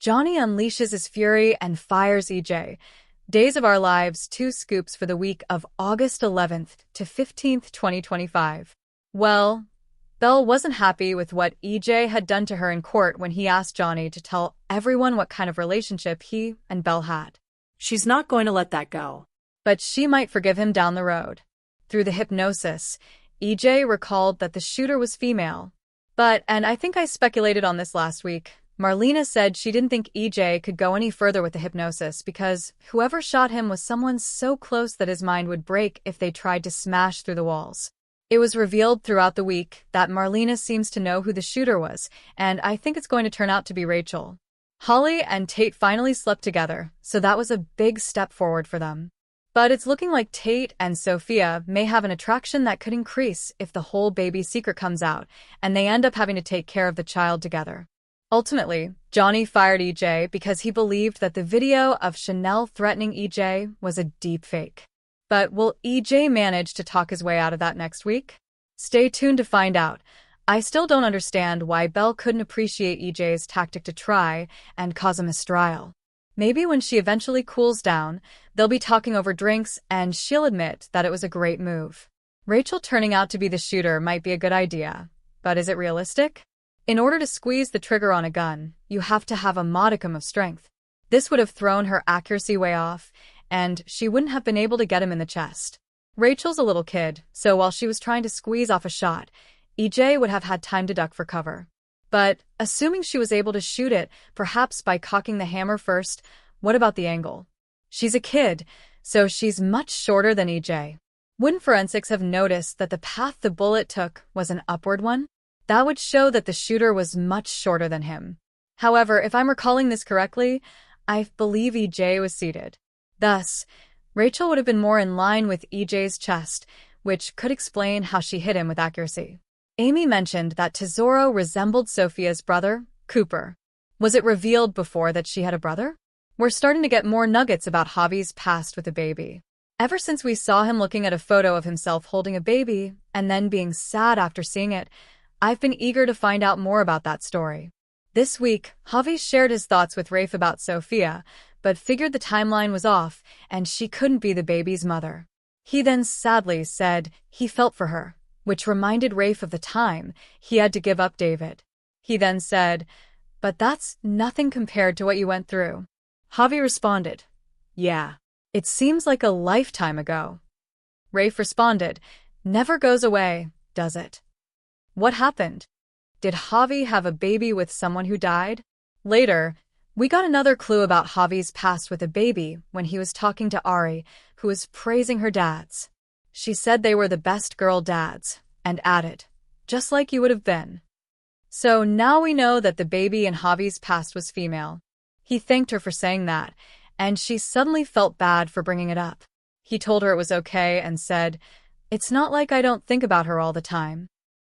Johnny unleashes his fury and fires EJ. Days of Our Lives 2 scoops for the week of August 11th to 15th, 2025. Well, Belle wasn't happy with what EJ had done to her in court when he asked Johnny to tell everyone what kind of relationship he and Belle had. She's not going to let that go. But she might forgive him down the road. Through the hypnosis, EJ recalled that the shooter was female. And I think I speculated on this last week, Marlena said she didn't think EJ could go any further with the hypnosis because whoever shot him was someone so close that his mind would break if they tried to smash through the walls. It was revealed throughout the week that Marlena seems to know who the shooter was, and I think it's going to turn out to be Rachel. Holly and Tate finally slept together, so that was a big step forward for them. But it's looking like Tate and Sophia may have an attraction that could increase if the whole baby secret comes out, and they end up having to take care of the child together. Ultimately, Johnny fired EJ because he believed that the video of Chanel threatening EJ was a deep fake. But will EJ manage to talk his way out of that next week? Stay tuned to find out. I still don't understand why Belle couldn't appreciate EJ's tactic to try and cause a mistrial. Maybe when she eventually cools down, they'll be talking over drinks and she'll admit that it was a great move. Rachel turning out to be the shooter might be a good idea, but is it realistic? In order to squeeze the trigger on a gun, you have to have a modicum of strength. This would have thrown her accuracy way off, and she wouldn't have been able to get him in the chest. Rachel's a little kid, so while she was trying to squeeze off a shot, EJ would have had time to duck for cover. But, assuming she was able to shoot it, perhaps by cocking the hammer first, what about the angle? She's a kid, so she's much shorter than EJ. Wouldn't forensics have noticed that the path the bullet took was an upward one? That would show that the shooter was much shorter than him. However, if I'm recalling this correctly, I believe EJ was seated. Thus, Rachel would have been more in line with EJ's chest, which could explain how she hit him with accuracy. Amy mentioned that Tesoro resembled Sophia's brother, Cooper. Was it revealed before that she had a brother? We're starting to get more nuggets about Javi's past with a baby. Ever since we saw him looking at a photo of himself holding a baby and then being sad after seeing it, I've been eager to find out more about that story. This week, Javi shared his thoughts with Rafe about Sophia, but figured the timeline was off and she couldn't be the baby's mother. He then sadly said he felt for her, which reminded Rafe of the time he had to give up David. He then said, "But that's nothing compared to what you went through." Javi responded, "Yeah, it seems like a lifetime ago." Rafe responded, "Never goes away, does it?" What happened? Did Javi have a baby with someone who died? Later, we got another clue about Javi's past with a baby when he was talking to Ari, who was praising her dads. She said they were the best girl dads, and added, "Just like you would have been." So now we know that the baby in Javi's past was female. He thanked her for saying that, and she suddenly felt bad for bringing it up. He told her it was okay and said, "It's not like I don't think about her all the time."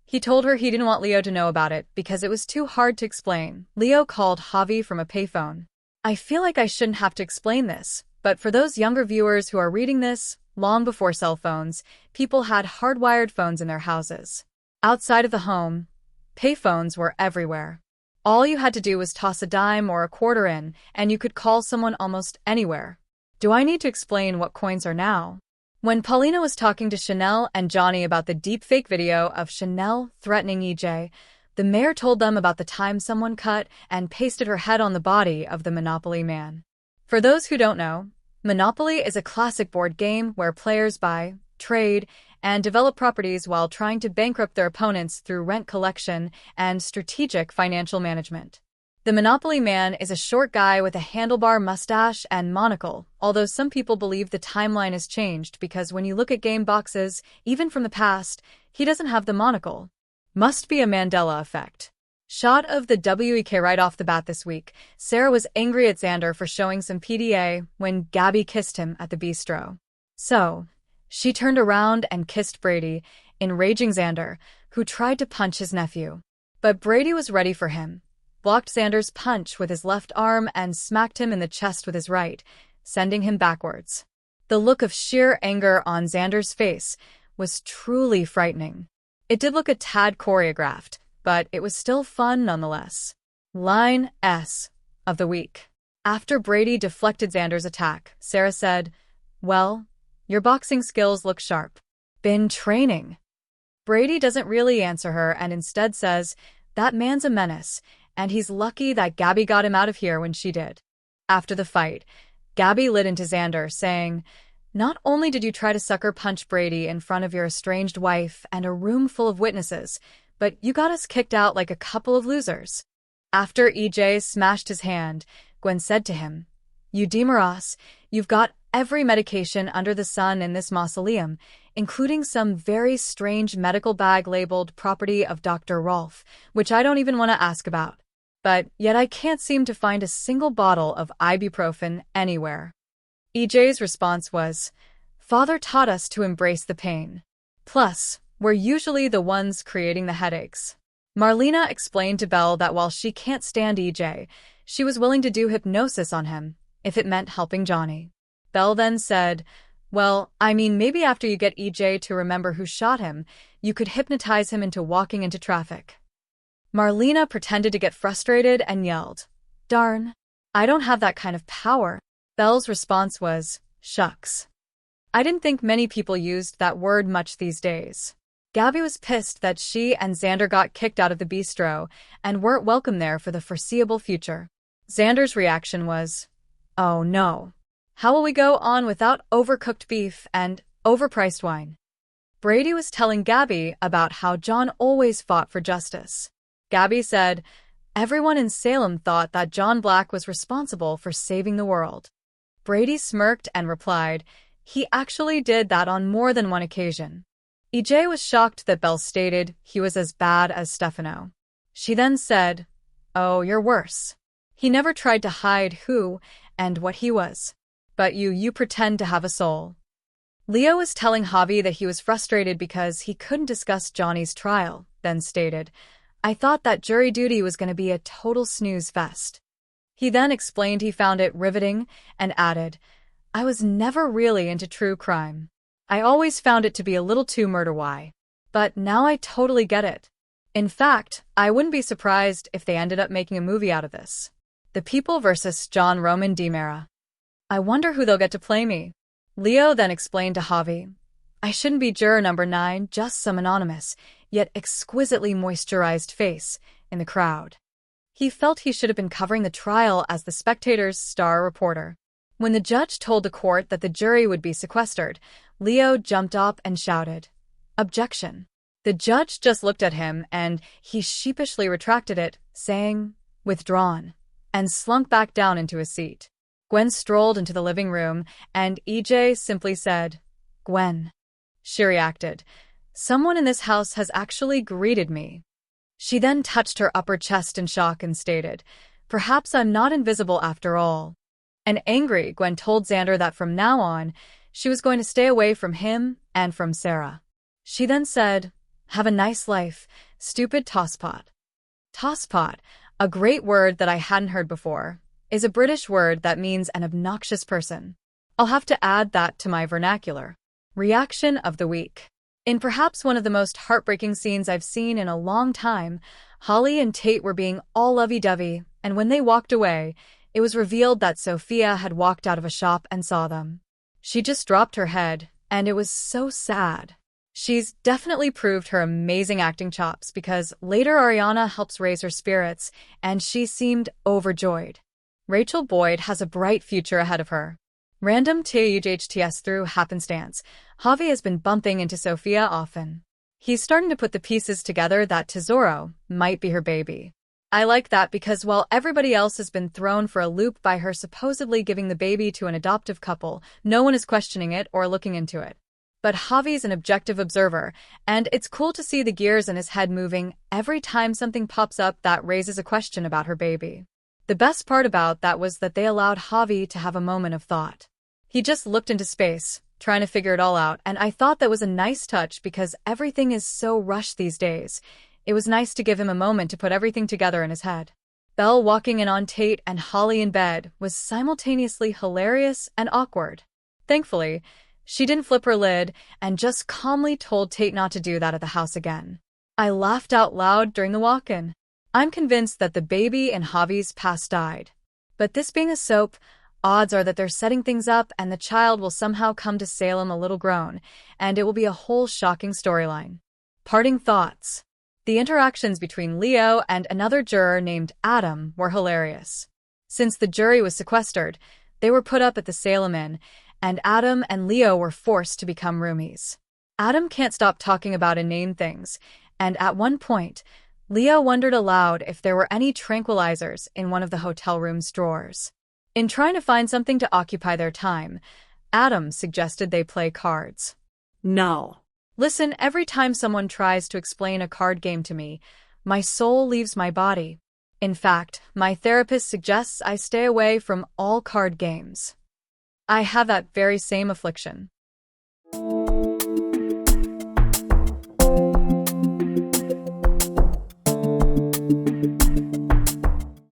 He told her he didn't want Leo to know about it because it was too hard to explain. Leo called Javi from a payphone. I feel like I shouldn't have to explain this, but for those younger viewers who are reading this, long before cell phones, people had hardwired phones in their houses. Outside of the home, payphones were everywhere. All you had to do was toss a dime or a quarter in, and you could call someone almost anywhere. Do I need to explain what coins are now? When Paulina was talking to Chanel and Johnny about the deepfake video of Chanel threatening EJ, the mayor told them about the time someone cut and pasted her head on the body of the Monopoly man. For those who don't know, Monopoly is a classic board game where players buy, trade, and develop properties while trying to bankrupt their opponents through rent collection and strategic financial management. The Monopoly man is a short guy with a handlebar mustache and monocle, although some people believe the timeline has changed because when you look at game boxes, even from the past, he doesn't have the monocle. Must be a Mandela effect. Shot of the WEK right off the bat this week. Sarah was angry at Xander for showing some PDA when Gabby kissed him at the bistro. So, she turned around and kissed Brady, enraging Xander, who tried to punch his nephew. But Brady was ready for him, blocked Xander's punch with his left arm and smacked him in the chest with his right, sending him backwards. The look of sheer anger on Xander's face was truly frightening. It did look a tad choreographed, but it was still fun nonetheless. Line S. of the week. After Brady deflected Xander's attack, Sarah said, "Well, your boxing skills look sharp. Been training?" Brady doesn't really answer her and instead says, "That man's a menace, and he's lucky that Gabby got him out of here when she did." After the fight, Gabby lit into Xander, saying, "Not only did you try to sucker punch Brady in front of your estranged wife and a room full of witnesses, but you got us kicked out like a couple of losers." After EJ smashed his hand, Gwen said to him, "You Demoros, you've got every medication under the sun in this mausoleum, including some very strange medical bag labeled property of Dr. Rolfe, which I don't even want to ask about. But yet I can't seem to find a single bottle of ibuprofen anywhere." EJ's response was, "Father taught us to embrace the pain. Plus, we're usually the ones creating the headaches." Marlena explained to Belle that while she can't stand EJ, she was willing to do hypnosis on him if it meant helping Johnny. Belle then said, "Well, I mean, maybe after you get EJ to remember who shot him, you could hypnotize him into walking into traffic." Marlena pretended to get frustrated and yelled, "Darn, I don't have that kind of power." Belle's response was, "Shucks. I didn't think many people used that word much these days." Gabby was pissed that she and Xander got kicked out of the bistro and weren't welcome there for the foreseeable future. Xander's reaction was, "Oh no. How will we go on without overcooked beef and overpriced wine?" Brady was telling Gabby about how John always fought for justice. Gabby said, "Everyone in Salem thought that John Black was responsible for saving the world." Brady smirked and replied, "He actually did that on more than one occasion." EJ was shocked that Belle stated he was as bad as Stefano. She then said, "Oh, you're worse. He never tried to hide who and what he was. But you pretend to have a soul." Leo was telling Javi that he was frustrated because he couldn't discuss Johnny's trial, then stated, "I thought that jury duty was going to be a total snooze fest." He then explained he found it riveting and added, "I was never really into true crime. I always found it to be a little too murder-y. But now I totally get it. In fact, I wouldn't be surprised if they ended up making a movie out of this. The People versus John Roman DiMera. I wonder who they'll get to play me." Leo then explained to Javi, "I shouldn't be juror number 9, just some anonymous, yet exquisitely moisturized face in the crowd." He felt he should have been covering the trial as the Spectator's star reporter. When the judge told the court that the jury would be sequestered, Leo jumped up and shouted, "Objection." The judge just looked at him and he sheepishly retracted it, saying, "Withdrawn," and slunk back down into his seat. Gwen strolled into the living room and EJ simply said, "Gwen." She reacted, "Someone in this house has actually greeted me." She then touched her upper chest in shock and stated, "Perhaps I'm not invisible after all." And angry, Gwen told Xander that from now on, she was going to stay away from him and from Sarah. She then said, "Have a nice life, stupid tosspot." Tosspot, a great word that I hadn't heard before, is a British word that means an obnoxious person. I'll have to add that to my vernacular. Reaction of the week. In perhaps one of the most heartbreaking scenes I've seen in a long time, Holly and Tate were being all lovey-dovey, and when they walked away, it was revealed that Sophia had walked out of a shop and saw them. She just dropped her head, and it was so sad. She's definitely proved her amazing acting chops because later Ariana helps raise her spirits, and she seemed overjoyed. Rachel Boyd has a bright future ahead of her. Random THTS through happenstance, Javi has been bumping into Sophia often. He's starting to put the pieces together that Tesoro might be her baby. I like that because while everybody else has been thrown for a loop by her supposedly giving the baby to an adoptive couple, no one is questioning it or looking into it. But Javi's an objective observer, and it's cool to see the gears in his head moving every time something pops up that raises a question about her baby. The best part about that was that they allowed Javi to have a moment of thought. He just looked into space, trying to figure it all out, and I thought that was a nice touch because everything is so rushed these days. It was nice to give him a moment to put everything together in his head. Belle walking in on Tate and Holly in bed was simultaneously hilarious and awkward. Thankfully, she didn't flip her lid and just calmly told Tate not to do that at the house again. I laughed out loud during the walk-in. I'm convinced that the baby in Javi's past died. But this being a soap, odds are that they're setting things up and the child will somehow come to Salem a little grown, and it will be a whole shocking storyline. Parting thoughts. The interactions between Leo and another juror named Adam were hilarious. Since the jury was sequestered, they were put up at the Salem Inn, and Adam and Leo were forced to become roomies. Adam can't stop talking about inane things, and at one point, Leo wondered aloud if there were any tranquilizers in one of the hotel room's drawers. In trying to find something to occupy their time, Adam suggested they play cards. No. Listen, every time someone tries to explain a card game to me, my soul leaves my body. In fact, my therapist suggests I stay away from all card games. I have that very same affliction.